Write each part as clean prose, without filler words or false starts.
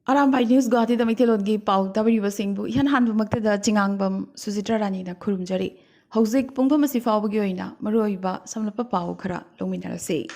Arambai News Guwahati da Maithelongi Pau Tabariba Singbu Ihan Hanbumakta Chingangbam Susitra Rani na Kurumjari Hauzik Pungpam asi fawbagi oina maruoiba samlapa pau khara longminarase.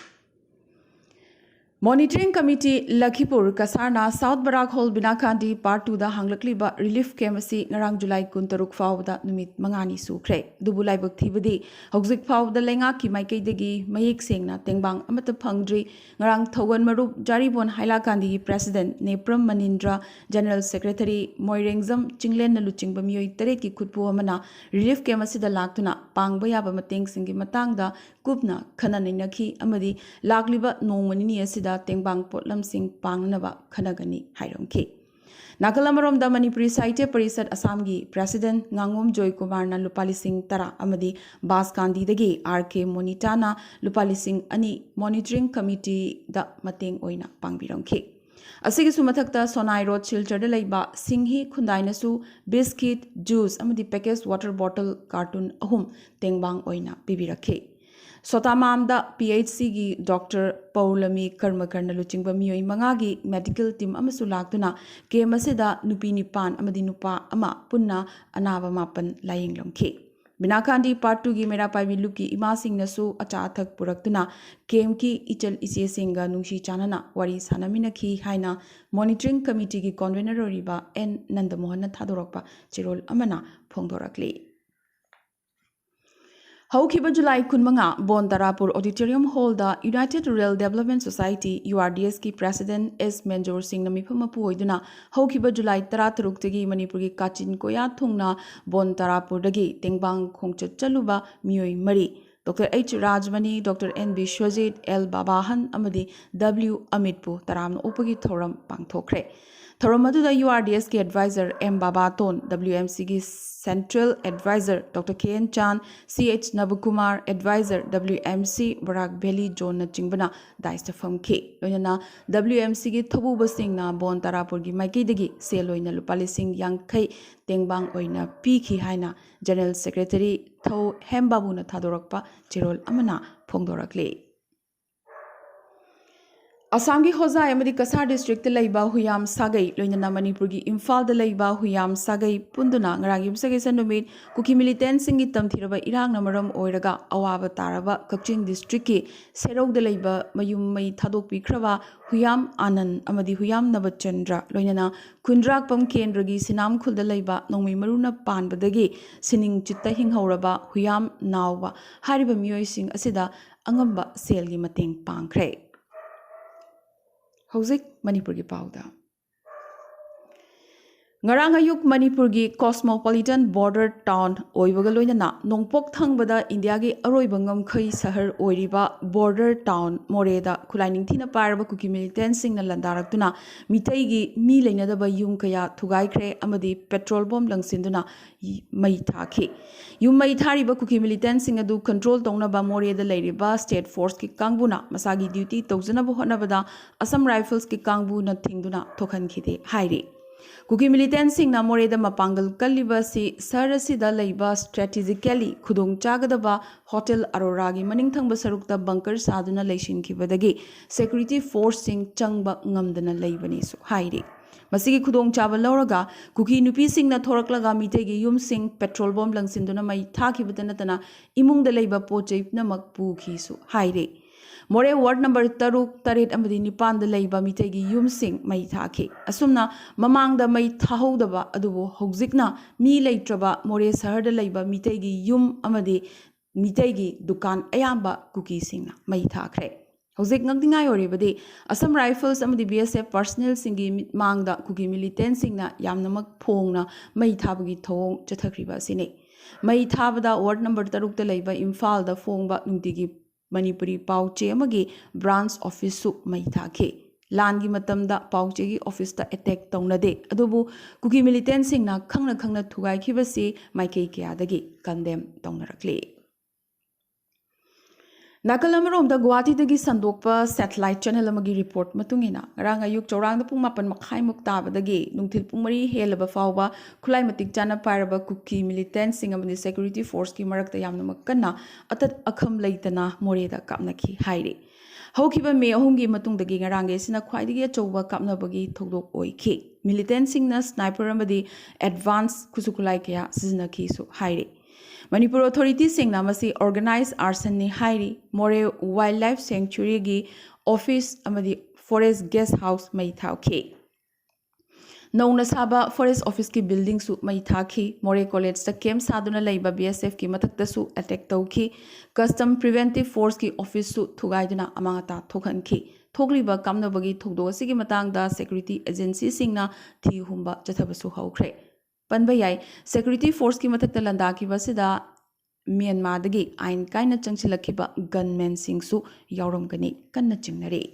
Monitoring Committee Lakhipur Kasarna South Barak Hall Binakandi Part 2 da Hanglakliba Relief Camp asi ngarang July 13 fawda numit mangani sukre dubu laibak thibadi hauzik fawda lenga ki maikaidagi mayek sengna tengbang amata phangdri ngarang thogan marup jaribon hailakandi President Nepram Manindra General Secretary Moirengzam Chinglen na luchingba miyoi taret ki khutpu amana Relief Camp asi da laktuna pangba yaba mateng singi matangda kupna khana nainakhi amadi lagliba nongmanini asi tengbang potlam sing pangnaba khanagani hairomki Nakalamarom da Manipuri Sahitya Parisad Assamgi President Ngangom Joy Kumar na lupali sing tara amadi Bas Kandi dagi RK Monitana lupali sing ani Monitoring Committee da mateng oina pangbiromki Asigi sumathakta Sonai Road Chilchar da laiba singhi khundaina su biscuit juice amadi packaged water bottle carton ahum tengbang oina pibirakhe Sotamamda PHC gi Dr. Paulami Karmakarna Luchingba Miyoi Mangagi medical team amasu laktuna ke masida nupi nipan amadi nupa ama punna anaba mapan laying lomke. Binakandi Part 2 gi mera pai luki ima sing nasu acha athak puraktuna kem ki ichal ise singa nungshi chanana wari sanamina ki haina monitoring committee gi convener riba N Nandamohan thadorokpa chirol amana phongdorakli. Haukiba July Kunmanga Bon Tarapur Auditorium Hall da United Rural Development Society URDS ki President S. Menjor Singh Namipamapu Oiduna Haukiba July Tarataruk Tegi Manipuri Kachin Koya Thungna Bon Tarapur Dagi Tengbang Khongchat Chaluba Miyoi Mari Dr. H. Rajmani, Dr. N. B. Shwajit, L. Babahan Amadi W. Amitpu Taram Upagi Thoram Pangthokre Thoramadu URDS ki advisor M. Babaton WMC ki Central Advisor Dr. K. N. Chan, C.H. Nabukumar, Advisor WMC Barak Valley John Chingbana, Daistafam K. Loyana WMC gi Thobu Basingna Bon Tarapur gi Maiki Digi, Seloina Lupali Singh Yang Kai, Tengbang Oina Piki Haina, General Secretary Tho Hembabuna Thadorakpa, Chirol Amana, Pongdorakle. Assamgi Hozai Amadi Kasar District Laiba Huyam Sagai, Loinana Manipurgi, Imphal the Laiba Huyam Sagai, Punduna, Ragim Sagai Sanumit, Kuki Militant Singitam Tiraba Irang Namaram Oiraga, Awaba Taraba, Kakching District, Serog the Laiba, Mayum Mai Tadok Bikrava, Huyam Anan, Amadi Huyam Nabachandra, Loinana, Kundrak Pam Kendragi, Sinam Kul the Laiba, Nomi Maruna Pan Badagi, Sining Chitta Hing Horaba, Huyam Nawa, Hariba Muising Asida, Angamba Selgi Mateng Pankre. Hauzik Manipur gi pauda Ngarang ayuk Manipur gi cosmopolitan border town oibaga loinana nongpok thangbada India gi aroiba ngamkhai sahar oiriba border town moreda khulaining thina paraba kuki militant singna landaraktuna mitai gi mi leinadaba yum kaya thugaikre amadi petrol bomb langsinduna mai thakhi yum mai thariba kuki militant sing adu control tongnaba moreda leiriba state force ki kangbuna masagi duty tawjanaba honabada Assam Rifles ki kangbu na thingduna thokhankhide hairi Kuki militant sing na more da mapangal kaliba si sarasi da laiba strategically khudong chagadaba hotel aroragi maning thangba sarukta bunker saduna leishin kibadagi security force sing changba ngamdana laibani su hairi Masigi khudong chaba lauraga kuki nupi sing na thoraklaga mitegi yum sing petrol bomb langsinduna mai thakibadana tana imung da laiba pochai namak pukhi su hairi More ward number Taruk Tarit Amadi Nipan the Laiba Mitegi Yum Sing Mai Thaki. Asumna Mamang the Mai Tahodaba Adubo Hogzikna Mi Laitraba More Sahar the Laiba Mitegi Yum Amadi Mitegi Dukan Ayamba Kuki Singna Mai Thakre. Hogzik Nagdingai Oribadi Assam Rifles Amadi BSF personnel Singi Mangda Kuki militant Singna Yamnamak Pongna Mai Tabagi Thong Chathakriba Sine. Mai Tabada ward number Taruk the Laiba Imphal the Fongba Nutigi Manipuri Pauche Amagi branch office su mai thake. Langi matamda Pauche gi office ta attack taunade. Adubu kuki militant singna khangna thugai khibasi maikei kayadagi condemn taunarakle. Nakalamarom da Guwahati dagi sandokpa satellite channel amagi report matungina rang ayuk chorang da pung mapan makhai mukta badagi nungthil pung mari helaba fawba khulai matik chana paraba kuki militant sing amani security force ki marakta yamna makkanna atat akham leitana moreda kapnaki hairi ꯍꯧꯈꯤꯕ ꯃꯦ 3ꯒꯤ ꯃꯇꯨꯡꯗꯒꯤ ꯉꯔꯥꯡꯒꯤ ꯑꯁꯤꯅ ꯈ꯭ꯋꯥꯏꯗꯒꯤ ꯑꯆꯧꯕ ꯀꯥꯞꯅꯕꯒꯤ ꯊꯧꯗꯣꯛ ꯑꯣꯏꯈꯤ ꯃꯤꯂꯤꯇꯦꯟꯁꯤꯡꯅ ꯁ꯭ꯅꯥꯏꯄꯔ ꯑꯃꯗꯤ advance ꯈꯨꯠꯁꯨ ꯈꯨꯠꯂꯥꯏ ꯀꯌꯥ ꯁꯤꯖꯤꯟꯅꯈꯤꯁꯨ ꯍꯥꯏꯔꯤ ꯃꯅꯤꯄꯨꯔ ꯑꯣꯊꯣꯔꯤꯇꯤꯁꯤꯡꯅ ꯃꯁꯤ ꯑꯣꯔꯒꯅꯥꯏꯖ ꯑꯥꯔꯁꯟꯅꯤ ꯍꯥꯏꯔꯤ ꯃꯣꯔꯦ ꯋꯥꯏꯜꯗ ꯂꯥꯏꯐ ꯁꯦꯡꯆꯨꯔꯤꯒꯤ ꯑꯣꯐꯤꯁ ꯑꯃꯗꯤ ꯐꯣꯔꯦꯁꯠ ꯒꯦꯁꯠ ꯍꯥꯎꯁ ꯃꯩ ꯊꯥꯈꯤ नौना साबा फॉरेस्ट ऑफिस की बिल्डिंग सु मई थाखी मोरे कॉलेज ता कैंप सादुना लैबा बीएसएफ की मथक्तसु अटैक तौखी कस्टम प्रिवेंटिव फोर्स की ऑफिस सु थुगाइदुना अमांगता थोखनखी थोगलिबा कामनबगी थोगदो असिगी मतांगदा सिक्योरिटी एजेंसी सिंगना थी हुंबा चथबसु हौख्रे पनबा याय सिक्योरिटी फोर्स की मथक्ता लंदाखिबसिदा म्यांमारदगी आइन काइना चंगसिलखिबा गनमैन सिंगसु यावरमगनी कन्ना चिंगनरे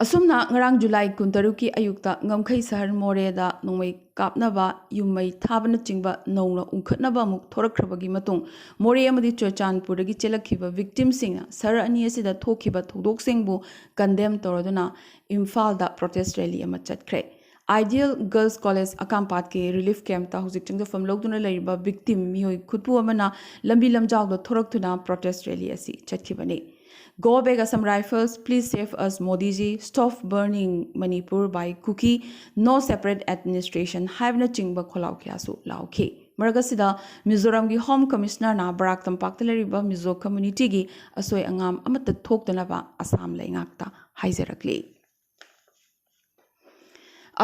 असुमना ngarang July 13 की Ayukta ngamkhai sahar moreda nongmai kapnaba yumai thabana chingba nongna ungkhatnaba muk thorakrabagi matung more amadi chochanpur dagi chelakhiba victim singna sar ani asida thokhiba thodok singbu condemn toroduna imphal da protest rally ama chatkre Ideal Girls College Akampat ke relief camp ta hujik changda fam logduna laiba victim mihoi khutpu amana lambi lamjawda thoraktuna protest rally asi chatkibani Go back Assam Rifles, please save us Modi ji, stop burning Manipur by cookie, no separate administration, have na chingba kholau kyasu lauke. Maragasida Mizoram gi Home Commissioner na Barak Tampak Talariba Mizo community gi asoy angam amata thoktanaba Assam laingakta haizerakli.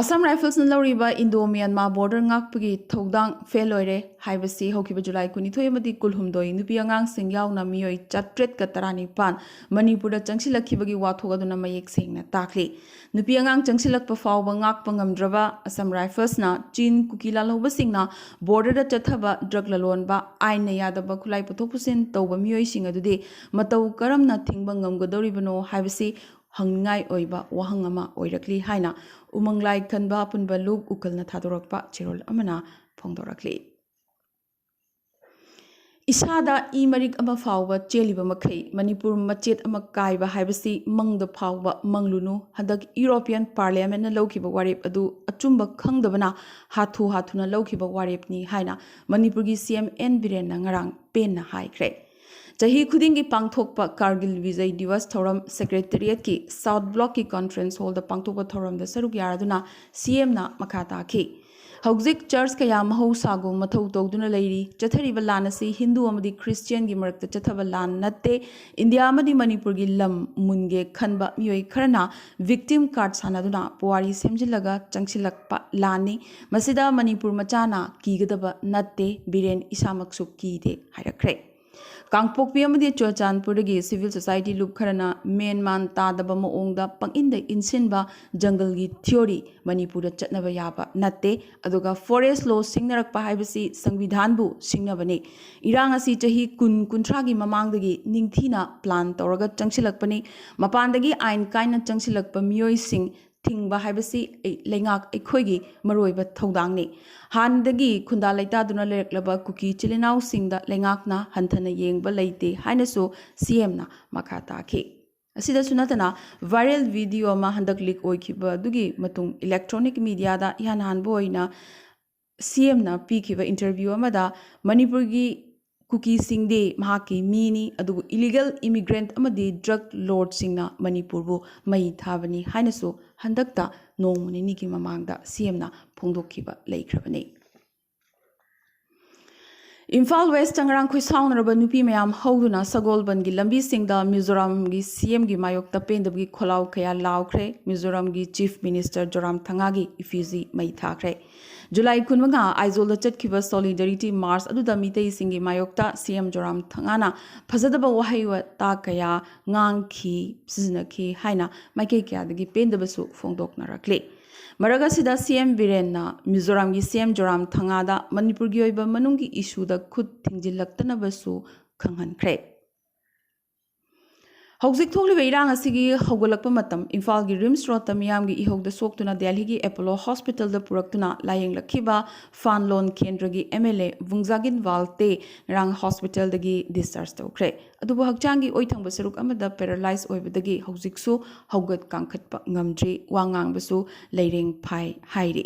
Assam Rifles na lawriba Indo-Myanmar border ngakpagi thogdang failure haibasi hokiba July 22 amadi kulhumdoi nupi angang sing yauna miyoi chatret ka 19 Manipurda changsilakibagi wathogaduna mayek sengna takli nupi angang changsilakpa fawba ngakpa ngamdraba Assam Rifles na chin kukila lawba singna border da chathaba drug lalonba aina yadaba khulai puthokpusin tawba miyoi sing adudi matau karamna thingba ngamgadoribano haibasi hangngai oiba wahang ama oirakli haina umanglai khanba punba luk ukalna thadorakpa chirol amana phongdorakli isada I marik ama fawba cheliba makhai Manipur machet ama kaiba haibasi mangda fawba manglunu hadak European Parliament na lawkiba warep adu achumba khangdabana hathuna lawkiba warep ni haina Manipur gi CM N Biren na ngarang pen na haikre Jahi khudingi pangthokpa Kargil Vijay Divas Thoram Secretariat ki South Block ki Conference Hall da pangthokpa thoram da saruk yaraduna CM na makhata ki Hauzik Church kaya mahau sago mathau tawduna leiri chathariba lanasi Hindu amadi Christian gi marakta chathaba lan natte India amadi Manipur gi lam munge khanba miyoi kharana victim card sanaduna puwari semjilaga changsilakpa lani masida Manipur machana kigadaba natte Biren isamaksu kide hairakre Kangpokpi amadi Chochanpurdagi civil society loop kharana Myanmar tadaba maongda panginda insinba jungle gi theory Manipurda chatnaba yaba natte aduga forest law singnarakpa haibasi संविधान bu singnabani irang asi chahi kun kunthra gi mamangdagi ningthina plan tawraga changsilakpani mapandagi ain kaina changsilakpa miyoi sing thingba haibasi lengak ekhoigi maroiba thodangni handagi khunda laita duna leklaba kuki chilinau singda lengakna hanthana yengba leite hainasu CM na makhata ki asida sunatana viral video ma handak leak oikiba dugi matung electronic media da yan han boina CM na pikiba interview amada Manipur gi Kuki Singde Mahaki Mini adu illegal immigrant amadi drug lord singna Manipur bu mai thabani hainasu handakta nongmani niki mamangda CM na phongdokkiba leikrabani Imphal West Tangrang khoi saunaraba nupi mayam hauduna Sagolban gi lambi singda Mizoram gi CM gi mayokta pendab gi kholau kaya laukhre Mizoram gi Chief Minister Joram Thanga gi effigy mai thakre July 19 Aizolda chatkiba Solidarity March aduda mitei singi mayokta CM Joram Thangana phajadaba wahaiwa ta kaya ngangki siznaki haina maikei kya dagi pendabasu phongdoknarakle Maragasida CM Birenna Mizoram gi CM Joram Thangada Manipur gi oiba manungi issue da khut thingjilaktanaba khanghankre Hauzik thokliba irang asigi haugalakpa matam Imphal gi Rims Road tamiyam gi ihogda soktuna Delhi gi Apollo Hospital da puraktuna layeng lakhiba Fanlon Kendra gi MLA Vungjagin Walte rang hospital dagi discharge tawkre adubu hakchang gi oithangba saruk amada paralyze oibadagi hauziksu haugat kangkhatpa ngamdri wangang basu leireng phai hairi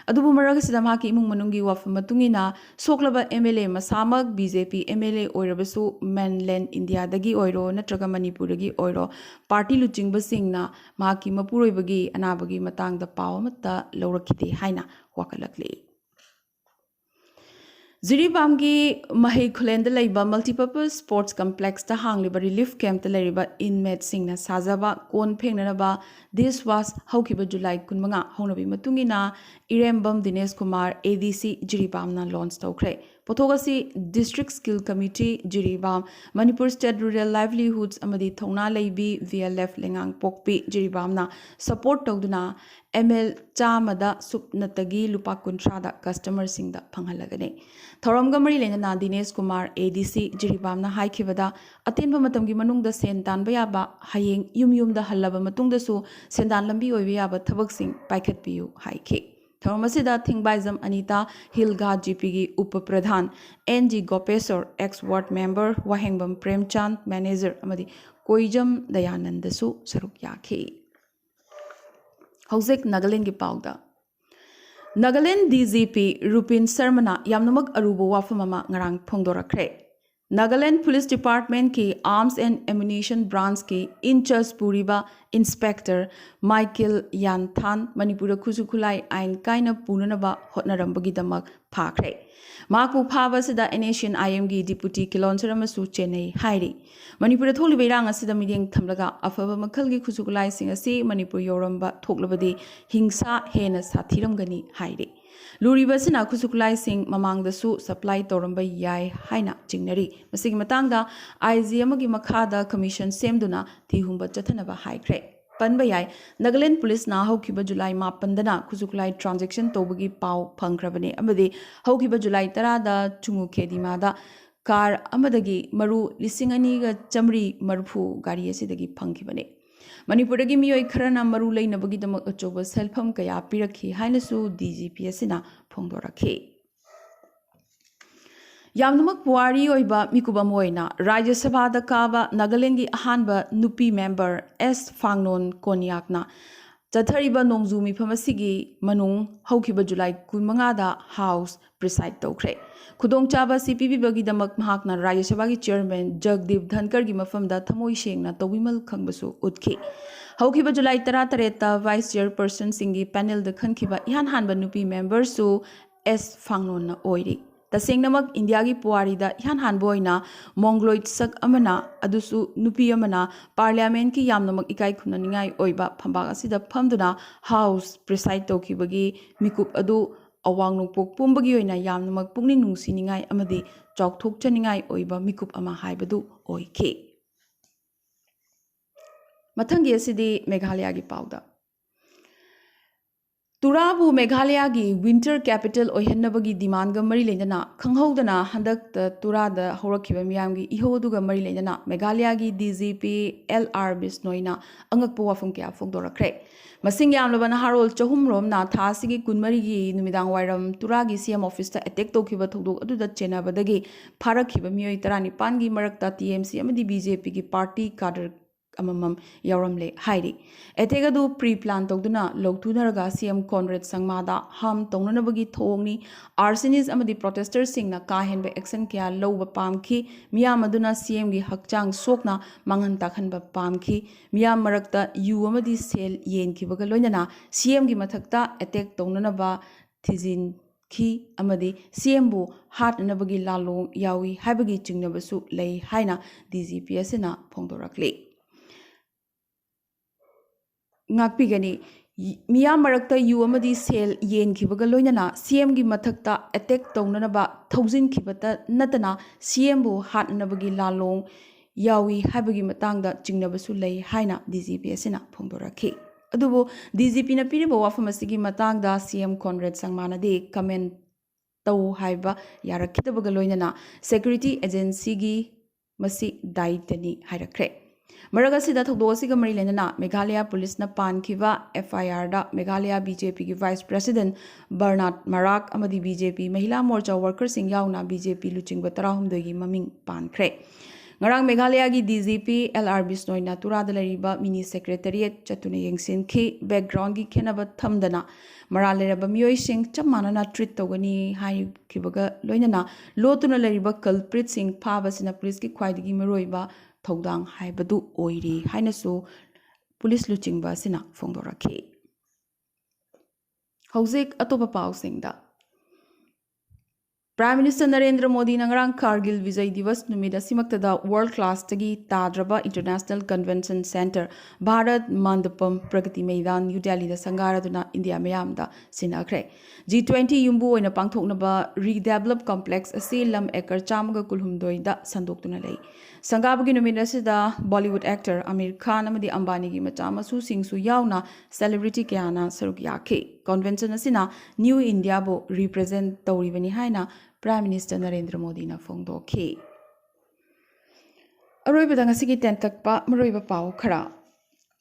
ꯑꯗꯨꯕꯨ ꯃꯔꯛ ꯑꯁꯤꯗ ꯃꯍꯥꯛꯀꯤ ꯏꯃꯨꯡ ꯃꯅꯨꯡꯒꯤ ꯋꯥꯐꯝ ꯃꯇꯨꯡꯏꯟꯅ ꯁꯣꯛꯂꯕ MLA ꯃꯁꯥꯃꯛ BJP MLA ꯑꯣꯏꯔꯕꯁꯨ ꯃꯦꯟꯂꯦꯟ ꯏꯟꯗꯤꯌꯥꯗꯒꯤ ꯑꯣꯏꯔꯣ ꯅꯠꯇ꯭ꯔꯒ ꯃꯅꯤꯄꯨꯔꯗꯒꯤ ꯑꯣꯏꯔꯣ ꯄꯥꯔꯇꯤ ꯂꯨꯆꯤꯡꯕꯁꯤꯡꯅ ꯃꯍꯥꯛꯀꯤ ꯃꯄꯨꯔꯣꯏꯕꯒꯤ ꯑꯅꯥꯕꯒꯤ ꯃꯇꯥꯡꯗ ꯄꯥꯎ ꯑꯃꯠꯇ ꯂꯧꯔꯛꯈꯤꯗꯦ ꯍꯥꯏꯅ ꯋꯥꯀꯠꯂꯛꯂꯤ꯫ ꯖꯤꯔꯤꯕꯥꯝꯒꯤ ꯃꯍꯩ ꯈꯨꯂꯦꯟꯗ ꯂꯩꯕ ꯃꯜꯇꯤꯄꯔꯄꯁ ꯁ꯭ꯄꯣꯔꯠꯁ ꯀꯝꯄ꯭ꯂꯦꯛꯁꯇ ꯍꯥꯡꯂꯤꯕ ꯔꯤꯂꯤꯐ ꯀꯦꯝꯞꯇ ꯂꯩꯔꯤꯕ ꯏꯟꯃꯦꯠꯁꯤꯡꯅ ꯁꯥꯖꯕ ꯀꯣꯟ ꯐꯦꯡꯅꯅꯕ ꯗꯤꯁꯋꯥꯁ ꯍꯧꯈꯤꯕ ꯖꯨꯂꯥꯏ 15 ꯍꯧꯅꯕꯤ ꯃꯇꯨꯡꯏꯟꯅ ꯏꯔꯦꯝꯕꯝ ꯗꯤꯅꯦꯁ ꯀꯨꯃꯥꯔ ADC ꯖꯤꯔꯤꯕꯥꯝꯅ ꯂꯣꯟꯆ ꯇꯧꯈ꯭ꯔꯦ꯫ ꯄꯣꯠꯊꯣꯛ ꯑꯁꯤ ꯗꯤꯁꯇ꯭ꯔꯤꯛ ꯁ꯭ꯀꯤꯜ ꯀꯃꯤꯇꯤ ꯖꯤꯔꯤꯕꯥꯝ, ꯃꯅꯤꯄꯨꯔ ꯁ꯭ꯇꯦꯠ ꯔꯨꯔꯦꯜ ꯂꯥꯏꯚꯂꯤꯍꯨꯗꯁ ꯑꯃꯗꯤ ꯊꯧꯅꯥ ꯂꯩꯕꯤ VLF ꯂꯩꯉꯥꯡꯄꯣꯛꯄꯤ ꯖꯤꯔꯤꯕꯥꯝꯅ ꯁꯄꯣꯔꯠ ꯇꯧꯗꯨꯅ ML 100ꯗ ꯁꯨꯞꯅꯇꯒꯤ ꯂꯨꯄꯥ 50ꯗ ꯀꯁꯇꯃꯔꯁꯤꯡꯗ ꯐꯪꯍꯜꯂꯒꯅꯤ꯫ ꯊꯧꯔꯝꯒ ꯃꯔꯤ ꯂꯩꯅꯅ ꯗꯤꯅꯦꯁ ꯀꯨꯃꯥꯔ ADC ꯖꯤꯔꯤꯕꯥꯝꯅ ꯍꯥꯏꯈꯤꯕꯗ ꯑꯇꯦꯟꯕ ꯃꯇꯝꯒꯤ ꯃꯅꯨꯡꯗ ꯁꯦꯟ ꯇꯥꯟꯕ ꯌꯥꯕ, ꯍꯌꯦꯡ ꯌꯨꯝꯗ ꯍꯜꯂꯕ ꯃꯇꯨꯡꯗꯁꯨ ꯁꯦꯟꯗꯥꯟ ꯂꯝꯕꯤ ꯑꯣꯏꯕ ꯌꯥꯕ ꯊꯕꯛꯁꯤꯡ ꯄꯥꯏꯈꯠꯄꯤꯌꯨ ꯍꯥꯏꯈꯤ꯫ ꯊꯧꯔꯝ ꯑꯁꯤꯗ ꯊꯤꯡꯕꯥꯏꯖꯝ ꯑꯅꯤꯇꯥ, ꯍꯤꯜꯒꯥ GPꯒꯤ उप प्रधान NG Gopeshwar, ex ward member Wahengbam Premchand, manager अमदी कोइजम दयानंदसु सरुक याखी। हौजिक नागालैंड की पाउदा नागालैंड DGP रुपिन शर्मना यामनमक अरुबो वाफम अमा ngarang फोंदोरखरे। नागालैंड पुलिस डिपार्टमेंट की आर्म्स एंड एम्युनिशन ब्रांच की इंचार्ज पुरीबा इंस्पेक्टर माइकल यानथान मणिपुर खुसु खुलाई आइन काइना पुननबा होटनरंबगीदमक फाखरे। माकु फाबसदा एनेशियन IM की डिप्यूटी किलोन्सर अमसु चेन्नई हाइरी। मणिपुर थोलिबा इरांग असिदा मिडियंग थमलगा अफबा मखलगी खुसु खुलाई सिंग असि मणिपुर योरंबा थोकलबदि हिंसा हेना साथिरमगनी हाइरी। लुरीबसिना खुसु खुलाई सिंग ममांगदसु सप्लाई तौरंबा याय हाइना चिंगनरी। मसिगी मतांगदा IG अमगी मखादा कमीशन सेमदुना थिहुंबा चथनबा हाइख्रे। पनबा याय नागालैंड पुलिस ना हौखिबा जुलाई 9 खुसुखुलाई ट्रांजेक्शन तौबगी पाव फंग्रबने अमदि हौखिबा जुलाई 10 दा चुंगु खेदिमादा कार अमदगी मरु 2,940 गाड़ी असिदगी फंगिबने। मणिपुरदगी मियोय खरना मरु लैनबगीदमक अचौबा सेल्फम कया पिरखी हाइनसु DGP असिना फोंदोरखी। यामनमक पुवारी ओइबा मिकुबम ओइना राज्य सभा दा काबा नागालैंड की अहानबा नुपी मेंबर S फांगनोन कोनियाकना चथरिबा नोंजू मिफम असिगी मनुंग हौखिबा जुलाई 15 दा हाउस प्रिसाइड तौख्रे। खुदोंचाबा CPB-बगीदमक महाकना राज्य सभा की चेयरमैन जगदीप धनकर की मफमदा थमोई सेंगना तौबिमल खंगबसु उतखी। हौखिबा जुलाई 13 ता वाइस चेयरपर्सन सिंगी पैनल द खनखिबा इहान हानबा नुपी मेंबरसु S फांगनोन ओइरी। तसेंगनमक इंडिया की पुवारी दा इहान हानबोइना मोंगलोइड सक अमना अदुसु नुपी अमना पार्लियामेंट की यामनमक इकाई खुननिंगाई ओइबा फंबाग असिदा फमदुना हाउस प्रिसाइड तौखिबगी मिकुप अदु अवांग नोंपोक पुंबगी ओइना यामनमक पुंगनिंग नुंसिनिंगाई अमदी चौकथोकचनिंगाई ओइबा मिकुप अमा हाइबदु ओइखि। मथंगी असिदी मेघालय की पाउदा तुराबु मेघालय की विंटर कैपिटल ओहन्नबगी डिमांड गा मरी लेना खंगहौदना हंदक तुराद हौरखिबा मियामगी इहोदुगा मरी लेना मेघालय की DGP LR बिस्नोइना अंगकपो वाफम क्या फोंदोरखरे। मसिंग यामलबा नहारोल चहुमरोमना थासिगी 12 की नुमिदांग वाइरम तुरागी CM ऑफिस एटेक तौखिबा थौदोक अदुदा चेनाबदगी फारखिबा मियोय 19 की मरक्ता TMC अमदी BJP की पार्टी काडर अममम यावरमले हाइरी। एतेगदु प्री प्लान तौदुना लौथुनरगा CM कॉनरेड संगमादा हम तौननबगी थोंगनी आर्सनिस्ट अमदी प्रोटेस्टर्स सिंगना काहेनबे एक्शन क्या लौबा पामखी। मियाम अदुना CM की हकचांग सोकना मांगन ताखनबा पामखी। मियाम मरक्ता यू अमदी सेल येनखिबगा लोइनना CM की मथक्ता एटेक तौननबा थिजिन की अमदी CM बु हाटनबगी लालोंग यावी हाइबगी चिंगनबसु लई हाइना DGP असिना फोंदोरखले। ngakpigani मियाम मरक्ता यू अमदी सेल येनखिबगा लोइनना CM की मथक्ता एटेक तौननबा थौजिनखिबता नतना CM बु हाटनबगी लालोंग यावी हाइबगी मतांगदा चिंगनबसु लई हाइना DGP असिना फोंदोरखि। अदुबो DGP ना पिरिबा वाफम असिगी मतांगदा CM कॉनरेड संगमानदे कमेंट तौ हाइबा यारखितबगा लोइनना सिक्योरिटी एजेंसी की मसी दायित्वनी हाइरखरे। मरग असिदा थौदोसिगा मरी लेना मेघालय पुलिस ना पानखिबा FIR दा मेघालय BJP की वाइस प्रेसिडेंट बर्नाड मराक अमदी BJP महिला मोर्चा वर्कर सिंह याउना BJP लुचिंगबा 12 की ममिंग पानख्रे। ngarang Meghalaya gi DGP LR Bisnoy Naturada lariba mini secretariat chatuna yengsinki background gi khenaba thamdana maralera miyoi sing chamanana treat togani hai kibaga loinana lotuna lariba culprit sing phabasina police ki khwaidigi maroiba thodang haibadu oiri hainasu police luchingba sina phongdorakhi hauzik atopa pausingda Prime Minister Narendra Modi nangarang Kargil Vijay Divas numida simaktada world class tagi tadraba International Convention Center Bharat Mandapam Pragati Maidan New Delhi da sangaraduna India mayamda sinakre G20 yumbu oina pangthoknaba redevelop complex asi lam ekar chamaga kulhumdoi da sandoktuna lei sangabagi numida sida Bollywood actor Amir Khan amadi Ambani gi machama su singsu yauna celebrity kyana saruk yakhe convention asina New India bo represent tawribani haina Prime Minister Narendra Modi na phongdokhi aroibada ngasigi tentakpa maroiba pau khara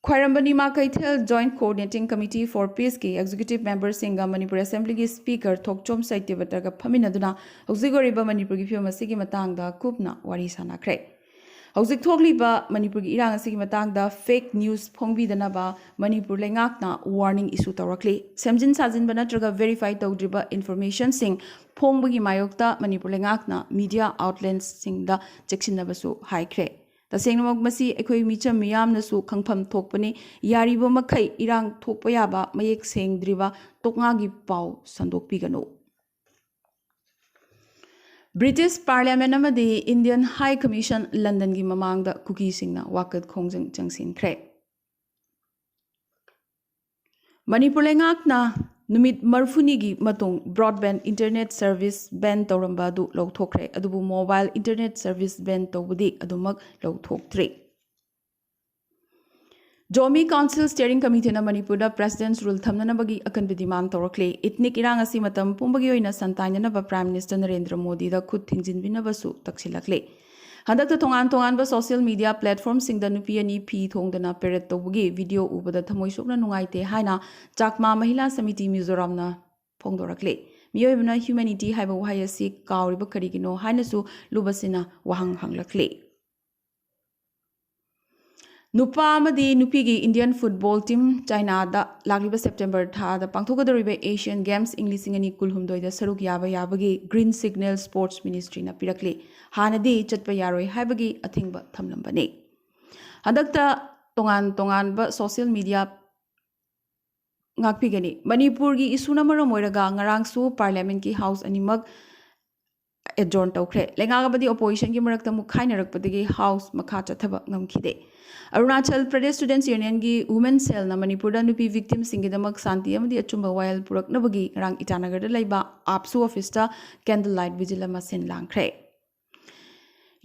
Khwairambani ma Kaithel Joint Coordinating Committee for Peace ki executive member singa Manipur Assembly ki speaker Thokchom Saityabatar ka phaminaduna hozigoriba Manipur ki phiyom asigi matangda kupna wari sanakre Hauzik thokliba Manipur ki irang asigi matangda fake news phongbidanaba Manipur lengakna warning issue tawrakli semjin sajin bana traga verify tawdriba information sing phongbagi mayokta Manipur lengakna media outlets singda cheksinnabasu haikre tasengnamak masi ekhoi micham miyamnasu khangpham thokpani yariba makhai irang thokpa yaba mayek sengdriba tokngagi pau sandokpiganu British Parliament amadi Indian High Commission London gi mamangda cookie singna wakat khongjang changsin khre Manipur lengakna numit marfuni gi matung broadband internet service ban tawramba du lawthokre adubu mobile internet service ban tawbudi adumak lawthoktre Jomi Council Steering Committee na Manipur President's Rule thamnanabagi akanbi demand tawrakle ethnic irang asi matam pumbagi oina santainanaba Prime Minister Narendra Modi da khut thingjinbinabasu taksilakle handakta tongan ba social media platform singda nupi ani phi thongdana peret tawbagi video ubada thamoi sokna nungaite haina chakma mahila samiti Mizoram na phongdorakle miyoibna humanity haiba wahai asi kawriba karigino haina su lubasina wahang hanglakle Nupa amadi nupi gi Indian football team China da lagliba September tha da pangthogadoriba Asian Games English ingani kulhumdoi da saruk yabagi Green Signal Sports Ministry na pirakle hanadi chatpa yaroi haibagi athingba thamlambane handakta tongan ba social media ngakpigani Manipur gi isuna maram oiraga ngarang su parliament ki house animak adjourn tawkhre lengagabadi opposition gi marakta mukhainarakpadagi house makha chathaba ngamkhide Arunachal Pradesh Students Union gi Women Cell na Manipur da nupi victims singidamak santi amadi achumba wayal puraknabagi rang Itanagar da laiba APSU office da candlelight vigil ama sin langkhre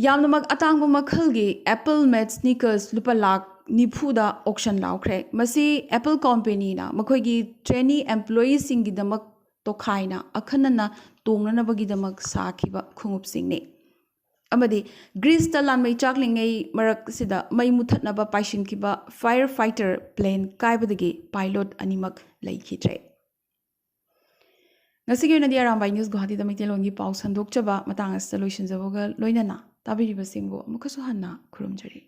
Yamnamak atangba makhal gi Apple made sneakers lupa lakh nifu da auction laukhre masi Apple company na makhoi gi trainee employees singidamak tokhaina akhanana tongnanabagi damak sakhiba khungup singne amadi Greece ta lanmai chaklingai marak sida mai muthatnaba paishinkiba firefighter plane kaibadagi pilot animak laikhitre ngasigi nadi Arambai News Guwahati da Maitelongi paw sandokchaba matang as solution jaboga loinana tabiriba singbo mukasu hanna khurumjari